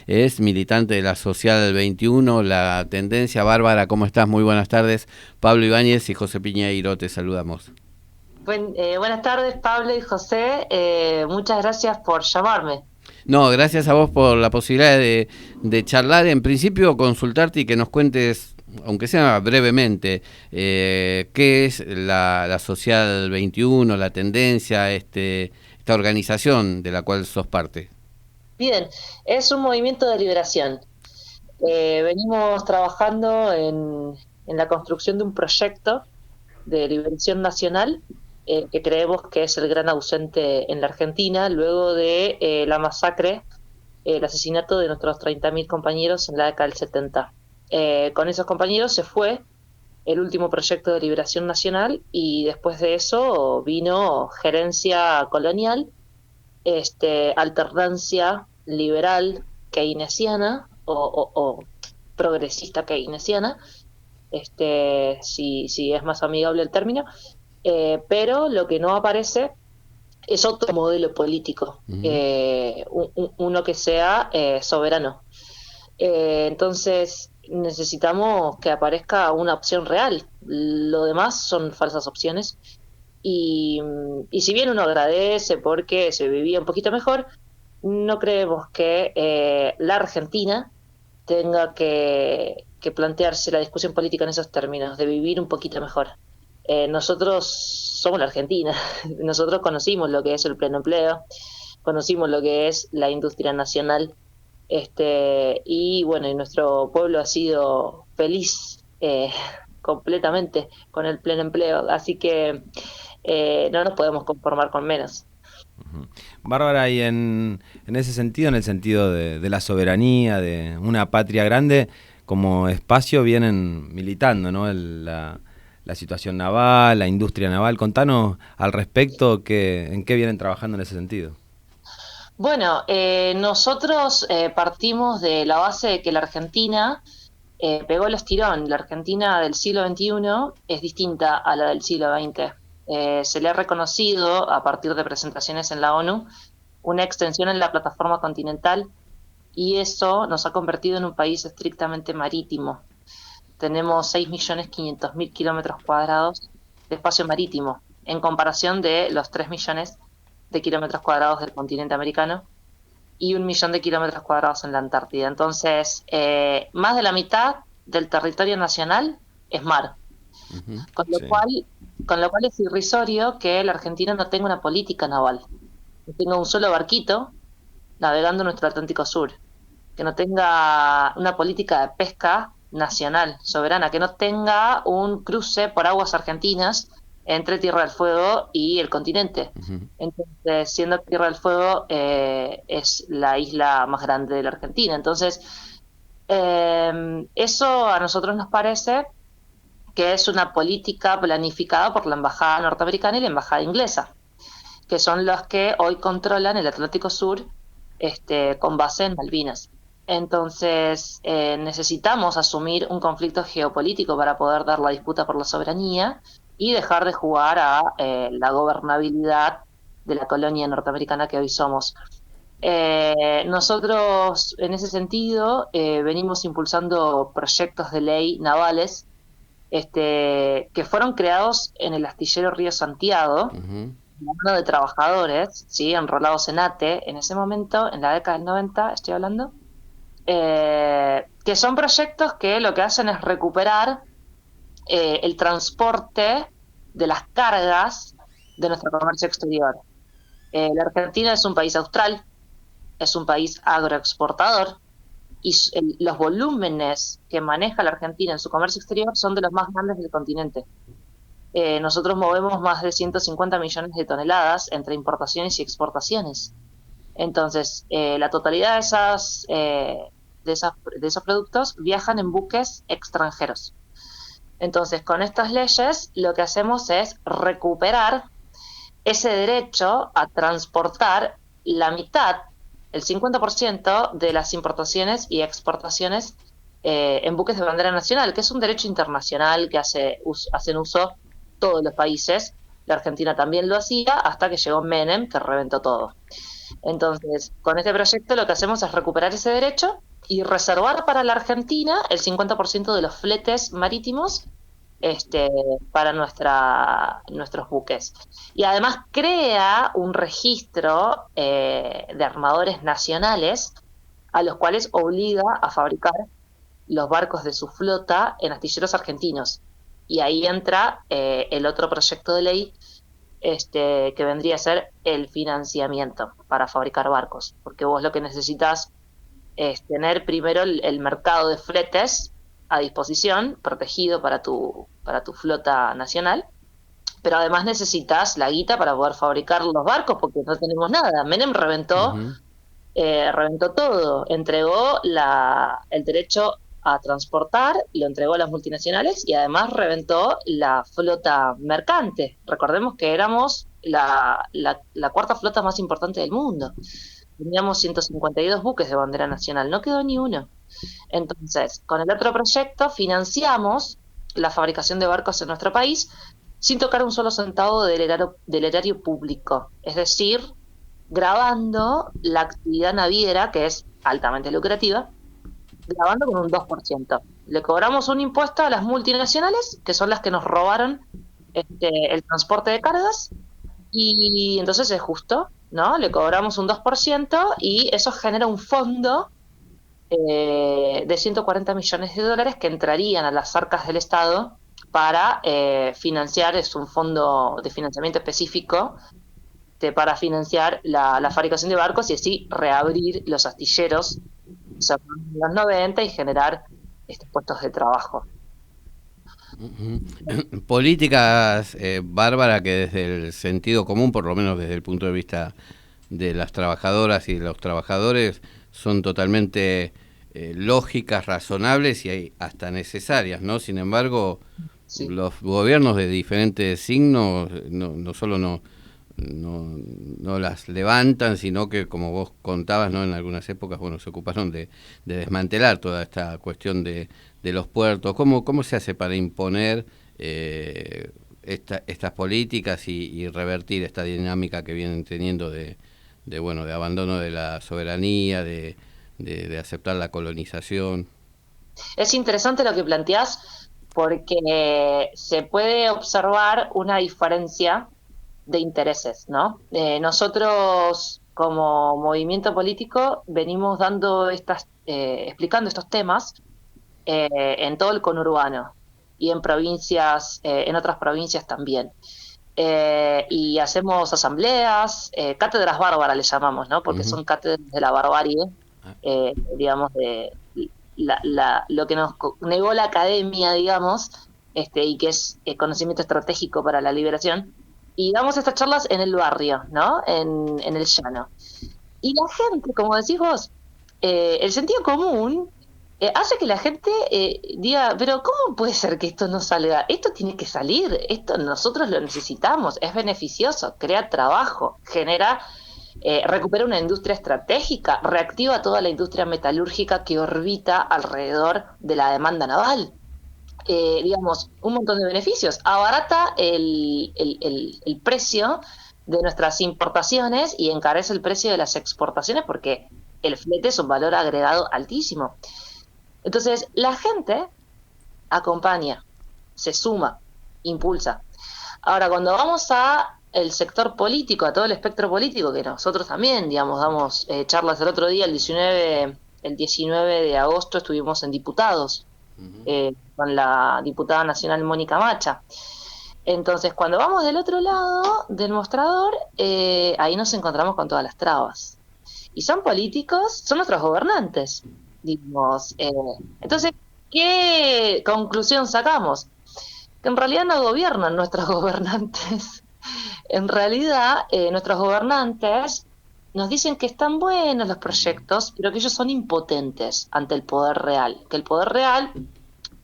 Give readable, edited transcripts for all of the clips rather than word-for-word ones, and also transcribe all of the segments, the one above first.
es militante de la Social 21, La Tendencia. Bárbara, ¿cómo estás? Muy buenas tardes. Pablo Ibáñez y José Piñeiro, te saludamos. Buenas tardes, Pablo y José. Muchas gracias por llamarme. No, gracias a vos por la posibilidad de charlar. En principio, consultarte y que nos cuentes, aunque sea brevemente, qué es la Social 21, La Tendencia, esta organización de la cual sos parte. Bien, es un movimiento de liberación. Venimos trabajando en la construcción de un proyecto de liberación nacional que creemos que es el gran ausente en la Argentina luego de la masacre, el asesinato de nuestros 30.000 compañeros en la década del 70. Con esos compañeros se fue el último proyecto de liberación nacional y después de eso vino gerencia colonial, alternancia liberal keynesiana o progresista keynesiana, si es más amigable el término, pero lo que no aparece es otro modelo político, Ujú. uno que sea soberano. Entonces necesitamos que aparezca una opción real. Lo demás son falsas opciones. Y si bien uno agradece porque se vivía un poquito mejor, no creemos que la Argentina tenga que plantearse la discusión política en esos términos, de vivir un poquito mejor. Nosotros somos la Argentina, nosotros conocimos lo que es el pleno empleo, conocimos lo que es la industria nacional, y bueno, y nuestro pueblo ha sido feliz completamente con el pleno empleo, así que no nos podemos conformar con menos. Bárbara, y en ese sentido, en el sentido de la soberanía, de una patria grande, como espacio vienen militando, ¿no? La situación naval, la industria naval. Contanos al respecto en qué vienen trabajando en ese sentido. Bueno, nosotros partimos de la base de que la Argentina pegó el estirón. La Argentina del siglo XXI es distinta a la del siglo XX. Se le ha reconocido, a partir de presentaciones en la ONU, una extensión en la plataforma continental y eso nos ha convertido en un país estrictamente marítimo. Tenemos 6.500.000 kilómetros cuadrados de espacio marítimo, en comparación de los 3 millones de kilómetros cuadrados del continente americano y 1 millón de kilómetros cuadrados en la Antártida. Entonces, más de la mitad del territorio nacional es mar, Ujú. con lo Sí. cual, con lo cual es irrisorio que la Argentina no tenga una política naval, no tenga un solo barquito navegando nuestro Atlántico Sur, que no tenga una política de pesca nacional, soberana, que no tenga un cruce por aguas argentinas entre Tierra del Fuego y el continente. Ujú. Entonces, siendo que Tierra del Fuego es la isla más grande de la Argentina. Entonces, eso a nosotros nos parece que es una política planificada por la Embajada norteamericana y la Embajada inglesa, que son los que hoy controlan el Atlántico Sur, con base en Malvinas. Entonces, necesitamos asumir un conflicto geopolítico para poder dar la disputa por la soberanía y dejar de jugar a la gobernabilidad de la colonia norteamericana que hoy somos. Nosotros, en ese sentido, venimos impulsando proyectos de ley navales que fueron creados en el astillero Río Santiago, Ujú. la mano de trabajadores, ¿sí? Enrolados en ATE en ese momento, en la década del 90, estoy hablando, que son proyectos que lo que hacen es recuperar el transporte de las cargas de nuestro comercio exterior. La Argentina es un país austral, es un país agroexportador, y los volúmenes que maneja la Argentina en su comercio exterior son de los más grandes del continente. Nosotros movemos más de 150 millones de toneladas entre importaciones y exportaciones. Entonces, la totalidad de esos productos viajan en buques extranjeros. Entonces, con estas leyes, lo que hacemos es recuperar ese derecho a transportar la mitad, el 50% de las importaciones y exportaciones en buques de bandera nacional, que es un derecho internacional que hacen uso todos los países. La Argentina también lo hacía hasta que llegó Menem, que reventó todo. Entonces, con este proyecto lo que hacemos es recuperar ese derecho y reservar para la Argentina el 50% de los fletes marítimos este, para nuestros buques. Y además crea un registro de armadores nacionales a los cuales obliga a fabricar los barcos de su flota en astilleros argentinos. Y ahí entra el otro proyecto de ley que vendría a ser el financiamiento para fabricar barcos, porque vos lo que necesitas es tener primero el mercado de fletes a disposición, protegido para tu flota nacional, pero además necesitas la guita para poder fabricar los barcos, porque no tenemos nada. Menem Ujú. reventó todo, entregó el derecho a transportar, lo entregó a las multinacionales y además reventó la flota mercante. Recordemos que éramos la cuarta flota más importante del mundo. Teníamos 152 buques de bandera nacional, no quedó ni uno. Entonces, con el otro proyecto financiamos la fabricación de barcos en nuestro país sin tocar un solo centavo del erario público. Es decir, grabando la actividad naviera, que es altamente lucrativa, grabando con un 2%. Le cobramos un impuesto a las multinacionales, que son las que nos robaron el transporte de cargas, y entonces es justo, ¿no? Le cobramos un 2% y eso genera un fondo de 140 millones de dólares que entrarían a las arcas del Estado para financiar, es un fondo de financiamiento específico para financiar la fabricación de barcos y así reabrir los astilleros en los 90 y generar estos puestos de trabajo. Ujú. Políticas, Bárbara, que desde el sentido común, por lo menos desde el punto de vista de las trabajadoras y de los trabajadores, son totalmente lógicas, razonables y hasta necesarias, ¿no? Sin embargo, Sí. los gobiernos de diferentes signos no solo no las levantan, sino que, como vos contabas, ¿no? En algunas épocas, bueno, se ocuparon de desmantelar toda esta cuestión de los puertos. ¿Cómo se hace para imponer estas políticas y revertir esta dinámica que vienen teniendo bueno, de abandono de la soberanía, de aceptar la colonización? Es interesante lo que planteás porque se puede observar una diferencia de intereses, ¿no? Nosotros como movimiento político venimos explicando estos temas en todo el conurbano y en provincias, en otras provincias también. Y hacemos asambleas, cátedras bárbaras le llamamos, ¿no? Porque Ujú. son cátedras de la barbarie, digamos, de lo que nos negó la academia, digamos, y que es conocimiento estratégico para la liberación. Y damos estas charlas en el barrio, ¿no? En el llano. Y la gente, como decís vos, el sentido común hace que la gente diga, pero ¿cómo puede ser que esto no salga? Esto tiene que salir, esto nosotros lo necesitamos, es beneficioso, crea trabajo, recupera una industria estratégica, reactiva toda la industria metalúrgica que orbita alrededor de la demanda naval. Digamos, un montón de beneficios. Abarata el precio de nuestras importaciones y encarece el precio de las exportaciones porque el flete es un valor agregado altísimo. Entonces, la gente acompaña, se suma, impulsa. Ahora, cuando vamos a el sector político, a todo el espectro político, que nosotros también, digamos, damos charlas el otro día, el 19 de agosto estuvimos en Diputados, con la diputada nacional Mónica Macha. Entonces, cuando vamos del otro lado del mostrador, ahí nos encontramos con todas las trabas. Y son políticos, son nuestros gobernantes, digamos. Entonces, ¿qué conclusión sacamos? Que en realidad no gobiernan nuestros gobernantes. En realidad, nuestros gobernantes nos dicen que están buenos los proyectos, pero que ellos son impotentes ante el poder real. Que el poder real, en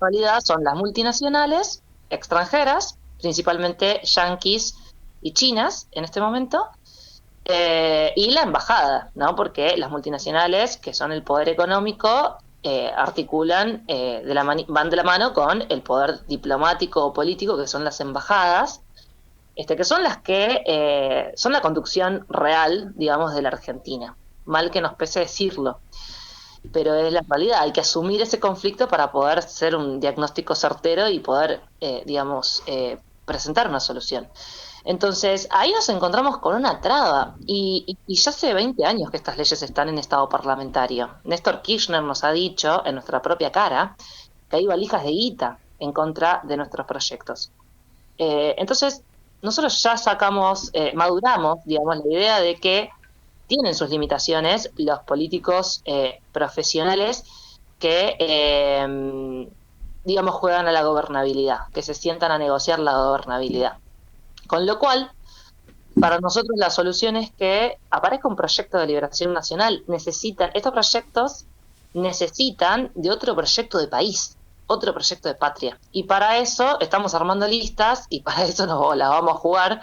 realidad, son las multinacionales extranjeras, principalmente yanquis y chinas en este momento, y la embajada, ¿no? Porque las multinacionales, que son el poder económico, articulan, van de la mano con el poder diplomático o político, que son las embajadas, que son las que son la conducción real, digamos, de la Argentina. Mal que nos pese decirlo, pero es la realidad. Hay que asumir ese conflicto para poder hacer un diagnóstico certero y poder, presentar una solución. Entonces, ahí nos encontramos con una traba, y ya hace 20 años que estas leyes están en estado parlamentario. Néstor Kirchner nos ha dicho, en nuestra propia cara, que hay valijas de guita en contra de nuestros proyectos. Entonces, nosotros ya maduramos, digamos, la idea de que tienen sus limitaciones los políticos profesionales que, digamos, juegan a la gobernabilidad, que se sientan a negociar la gobernabilidad. Con lo cual, para nosotros la solución es que aparezca un proyecto de liberación nacional. Estos proyectos necesitan de otro proyecto de país, otro proyecto de patria. Y para eso estamos armando listas, y para eso las vamos a jugar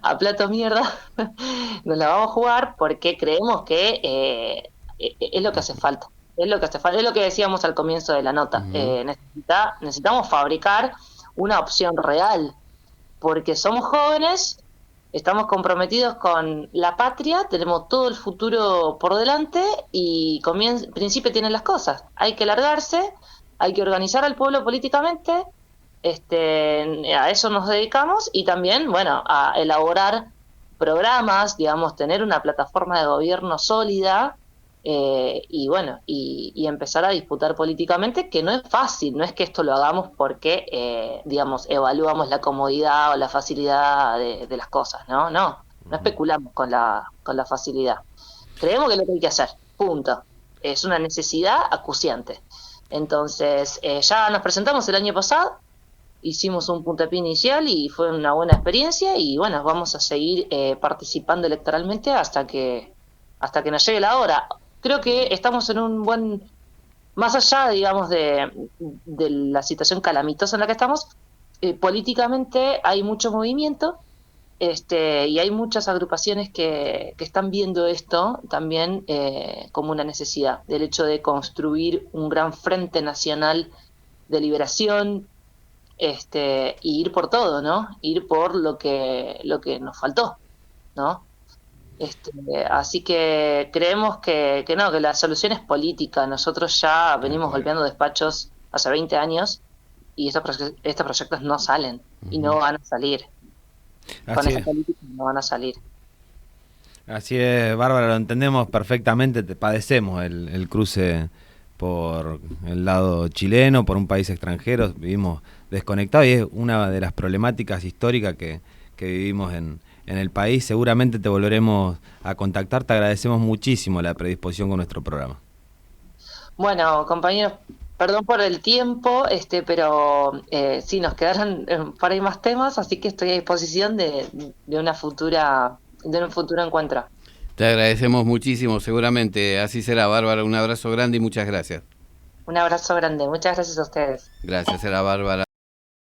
a plato mierda. Nos la vamos a jugar porque creemos que es lo que hace falta. Es lo que decíamos al comienzo de la nota. Necesitamos fabricar una opción real, porque somos jóvenes, estamos comprometidos con la patria, tenemos todo el futuro por delante, y principio tienen las cosas. Hay que largarse, hay que organizar al pueblo políticamente, a eso nos dedicamos, y también, bueno, a elaborar programas, digamos, tener una plataforma de gobierno sólida, y bueno, y empezar a disputar políticamente, que no es fácil. No es que esto lo hagamos porque, digamos, evaluamos la comodidad o la facilidad de las cosas, no especulamos con la facilidad. Creemos que es lo que hay que hacer, punto. Es una necesidad acuciante. Entonces, ya nos presentamos el año pasado, hicimos un puntapié inicial y fue una buena experiencia, y bueno, vamos a seguir participando electoralmente hasta que nos llegue la hora. Creo que estamos en un buen, más allá, digamos, de la situación calamitosa en la que estamos, políticamente hay mucho movimiento, y hay muchas agrupaciones que están viendo esto también como una necesidad, del hecho de construir un gran frente nacional de liberación, y ir por todo, ¿no? Ir por lo que nos faltó, ¿no? Así que creemos que la solución es política. Nosotros ya venimos golpeando despachos hace 20 años, y estos proyectos no salen, y no van a salir. Con esta política no van a salir. Así es, Bárbara, lo entendemos perfectamente. Te padecemos el cruce por el lado chileno, por un país extranjero. Vivimos desconectados, y es una de las problemáticas históricas que vivimos en el país. Seguramente te volveremos a contactar. Te agradecemos muchísimo la predisposición con nuestro programa. Bueno, compañeros, perdón por el tiempo, pero sí, nos quedaron por ahí más temas, así que estoy a disposición de un futuro encuentro. Te agradecemos muchísimo, seguramente así será, Bárbara. Un abrazo grande y muchas gracias. Un abrazo grande, muchas gracias a ustedes. Gracias, era Bárbara